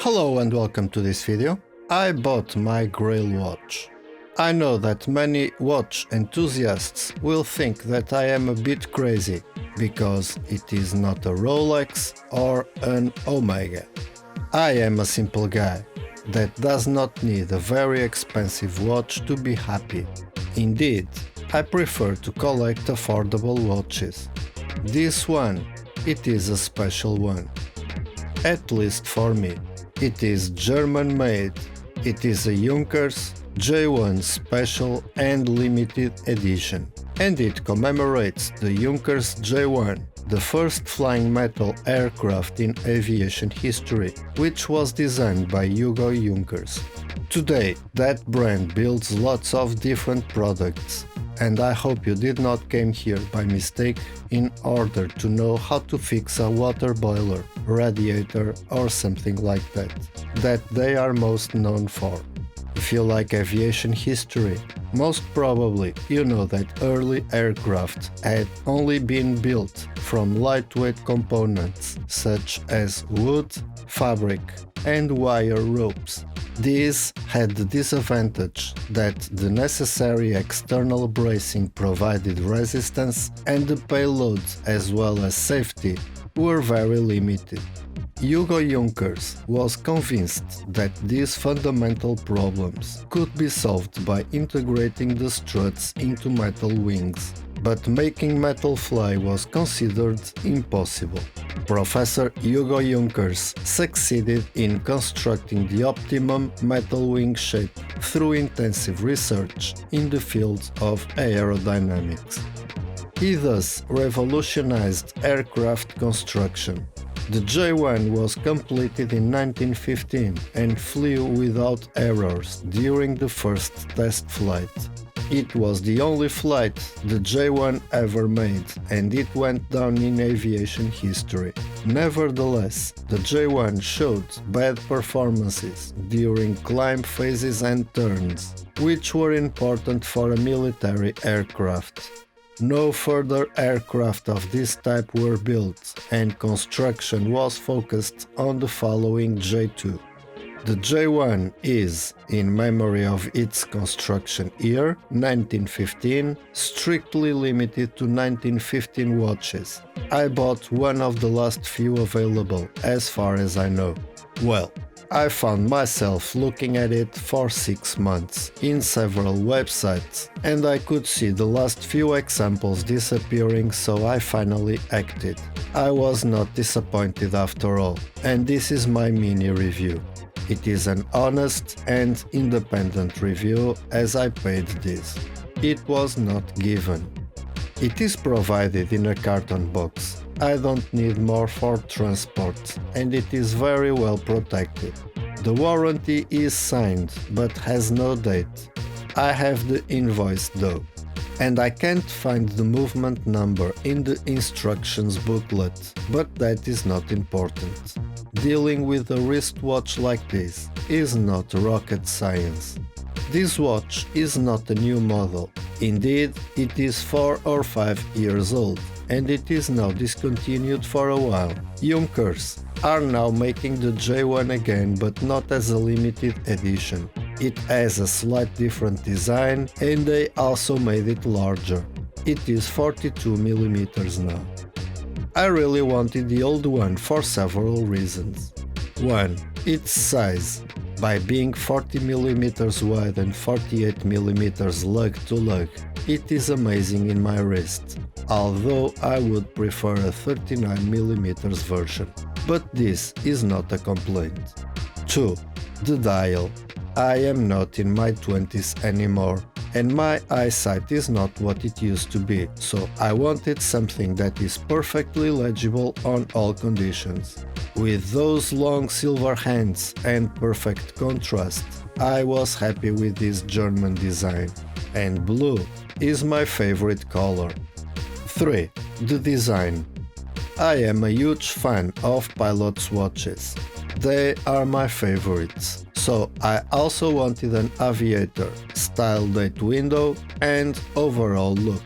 Hello and welcome to this video. I bought my Grail watch. I know that many watch enthusiasts will think that I am a bit crazy because it is not a Rolex or an Omega. I am a simple guy that does not need a very expensive watch to be happy. Indeed, I prefer to collect affordable watches. This one, it is a special one. At least for me. It is German-made. It is a Junkers J1 Special and Limited Edition. And it commemorates the Junkers J1, the first flying metal aircraft in aviation history, which was designed by Hugo Junkers. Today, that brand builds lots of different products, and I hope you did not come here by mistake in order to know how to fix a water boiler, radiator or something like that they are most known for. If you like aviation history, most probably you know that early aircraft had only been built from lightweight components such as wood, fabric and wire ropes. This had the disadvantage that the necessary external bracing provided resistance and the payload as well as safety were very limited. Hugo Junkers was convinced that these fundamental problems could be solved by integrating the struts into metal wings, but making metal fly was considered impossible. Professor Hugo Junkers succeeded in constructing the optimum metal wing shape through intensive research in the field of aerodynamics. He thus revolutionized aircraft construction. The J1 was completed in 1915 and flew without errors during the first test flight. It was the only flight the J1 ever made, and it went down in aviation history. Nevertheless, the J1 showed bad performances during climb phases and turns, which were important for a military aircraft. No further aircraft of this type were built, and construction was focused on the following J2. The J1 is, in memory of its construction year, 1915, strictly limited to 1915 watches. I bought one of the last few available, as far as I know. Well, I found myself looking at it for 6 months in several websites, and I could see the last few examples disappearing, so I finally acted. I was not disappointed after all, and this is my mini review. It is an honest and independent review as I paid this. It was not given. It is provided in a carton box. I don't need more for transport, and it is very well protected. The warranty is signed, but has no date. I have the invoice though, and I can't find the movement number in the instructions booklet, but that is not important. Dealing with a wristwatch like this is not rocket science. This watch is not a new model. Indeed, it is 4 or 5 years old, and it is now discontinued for a while. Junkers are now making the J1 again, but not as a limited edition. It has a slight different design, and they also made it larger. It is 42mm now. I really wanted the old one for several reasons. 1. Its size. By being 40mm wide and 48mm lug to lug, it is amazing in my wrist, although I would prefer a 39mm version. But this is not a complaint. 2. The dial. I am not in my 20s anymore, and my eyesight is not what it used to be, so I wanted something that is perfectly legible on all conditions. With those long silver hands and perfect contrast, I was happy with this German design, and blue is my favorite color. 3. The design. I am a huge fan of pilots' watches. They are my favorites. So I also wanted an aviator, style date window and overall look.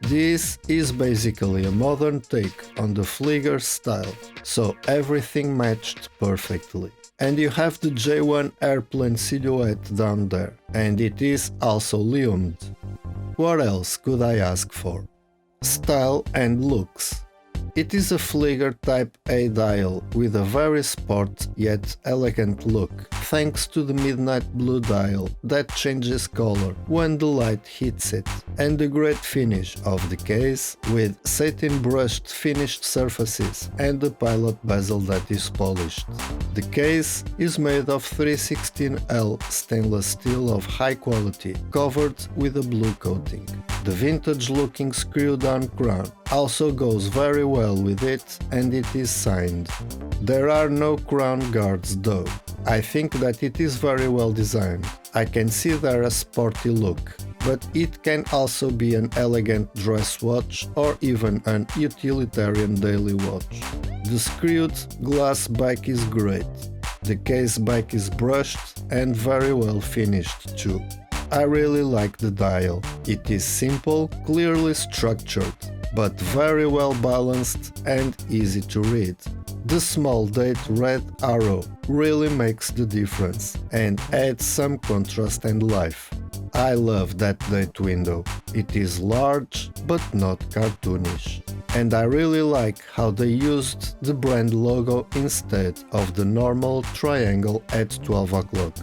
This is basically a modern take on the Flieger style, so everything matched perfectly. And you have the J1 airplane silhouette down there, and it is also lumed. What else could I ask for? Style and looks. It is a Flieger Type A dial with a very sport yet elegant look, thanks to the midnight blue dial that changes color when the light hits it, and the great finish of the case with satin brushed finished surfaces and the pilot bezel that is polished. The case is made of 316L stainless steel of high quality, covered with a blue coating. The vintage looking screw down crown also goes very well with it, and it is signed. There are no crown guards though. I think that it is very well designed. I can see there a sporty look, but it can also be an elegant dress watch or even an utilitarian daily watch. The screwed glass back is great. The case back is brushed and very well finished too. I really like the dial. It is simple, clearly structured, but very well balanced and easy to read. The small date red arrow really makes the difference and adds some contrast and life. I love that date window. It is large but not cartoonish. And I really like how they used the brand logo instead of the normal triangle at 12 o'clock.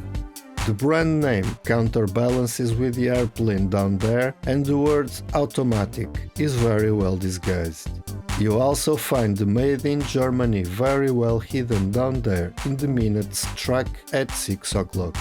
The brand name counterbalances with the airplane down there, and the word automatic is very well disguised. You also find the Made in Germany very well hidden down there in the minutes track at 6 o'clock.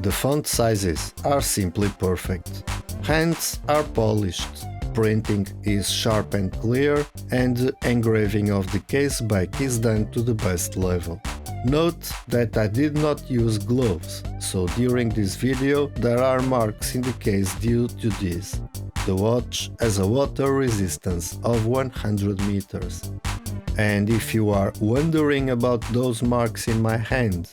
The font sizes are simply perfect. Hands are polished. Printing is sharp and clear, and the engraving of the case back is done to the best level. Note that I did not use gloves, so during this video there are marks in the case due to this. The watch has a water resistance of 100 meters. And if you are wondering about those marks in my hand,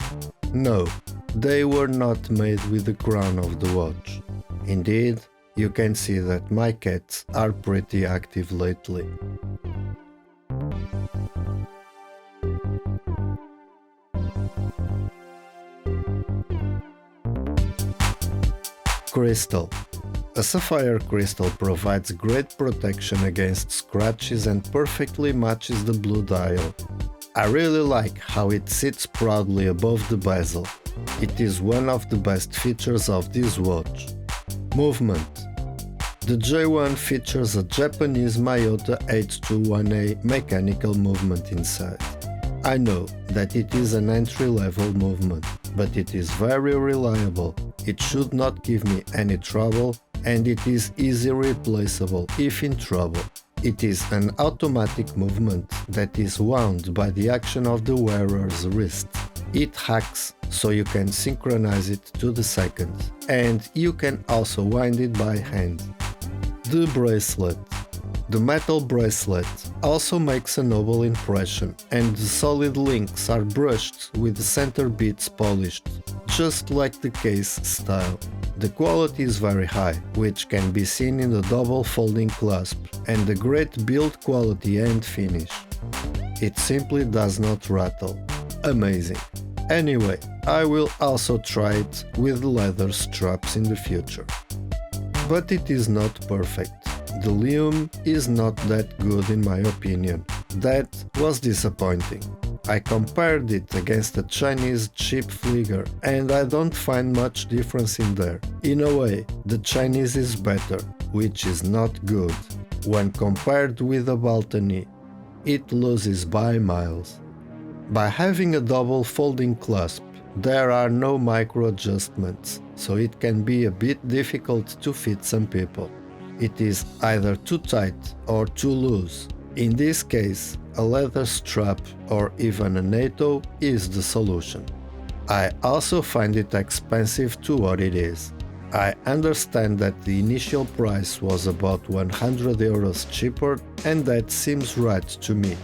no, they were not made with the crown of the watch. Indeed, you can see that my cats are pretty active lately. Crystal. A sapphire crystal provides great protection against scratches and perfectly matches the blue dial. I really like how it sits proudly above the bezel. It is one of the best features of this watch. Movement. The J1 features a Japanese Miyota 821A mechanical movement inside. I know that it is an entry-level movement, but it is very reliable. It should not give me any trouble, and it is easy replaceable if in trouble. It is an automatic movement that is wound by the action of the wearer's wrist. It hacks, so you can synchronize it to the second, and you can also wind it by hand. The bracelet. The metal bracelet also makes a noble impression, and the solid links are brushed with the center beads polished, just like the case style. The quality is very high, which can be seen in the double folding clasp and the great build quality and finish. It simply does not rattle. Amazing. Anyway, I will also try it with leather straps in the future. But it is not perfect. The lume is not that good in my opinion. That was disappointing. I compared it against a Chinese cheap Flieger, and I don't find much difference in there. In a way, the Chinese is better, which is not good. When compared with a Baltony, it loses by miles. By having a double folding clasp, there are no micro adjustments, so it can be a bit difficult to fit some people. It is either too tight or too loose. In this case, a leather strap or even a NATO is the solution. I also find it expensive to what it is. I understand that the initial price was about 100 euros cheaper, and that seems right to me.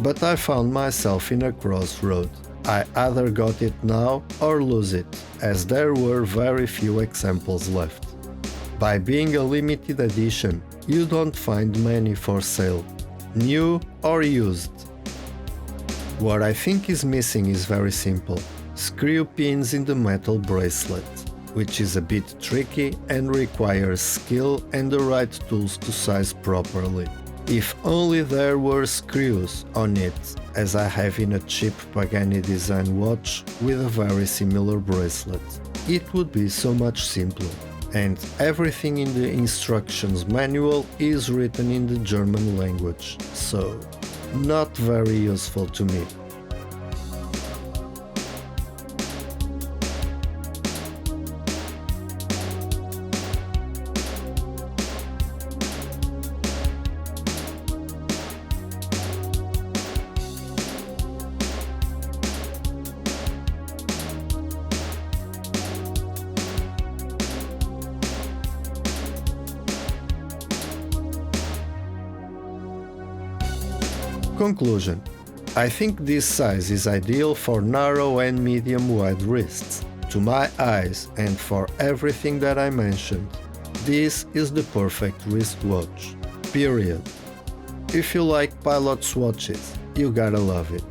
But I found myself in a crossroad. I either got it now or lose it, as there were very few examples left. By being a limited edition, you don't find many for sale, new or used. What I think is missing is very simple: screw pins in the metal bracelet, which is a bit tricky and requires skill and the right tools to size properly. If only there were screws on it, as I have in a cheap Pagani design watch with a very similar bracelet. It would be so much simpler. And everything in the instructions manual is written in the German language, so not very useful to me. Conclusion. I think this size is ideal for narrow and medium-wide wrists. To my eyes and for everything that I mentioned, this is the perfect wristwatch. Period. If you like pilot's watches, you gotta love it.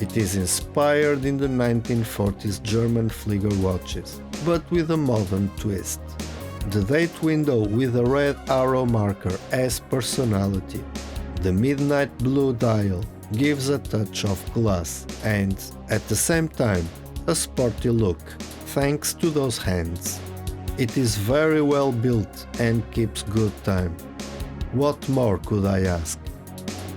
It is inspired in the 1940s German Flieger watches, but with a modern twist. The date window with a red arrow marker has personality. The midnight blue dial gives a touch of class and, at the same time, a sporty look, thanks to those hands. It is very well built and keeps good time. What more could I ask?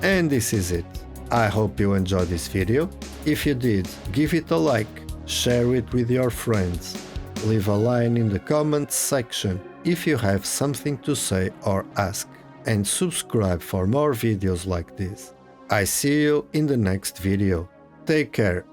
And this is it. I hope you enjoyed this video. If you did, give it a like, share it with your friends, leave a line in the comments section if you have something to say or ask, and subscribe for more videos like this. I see you in the next video. Take care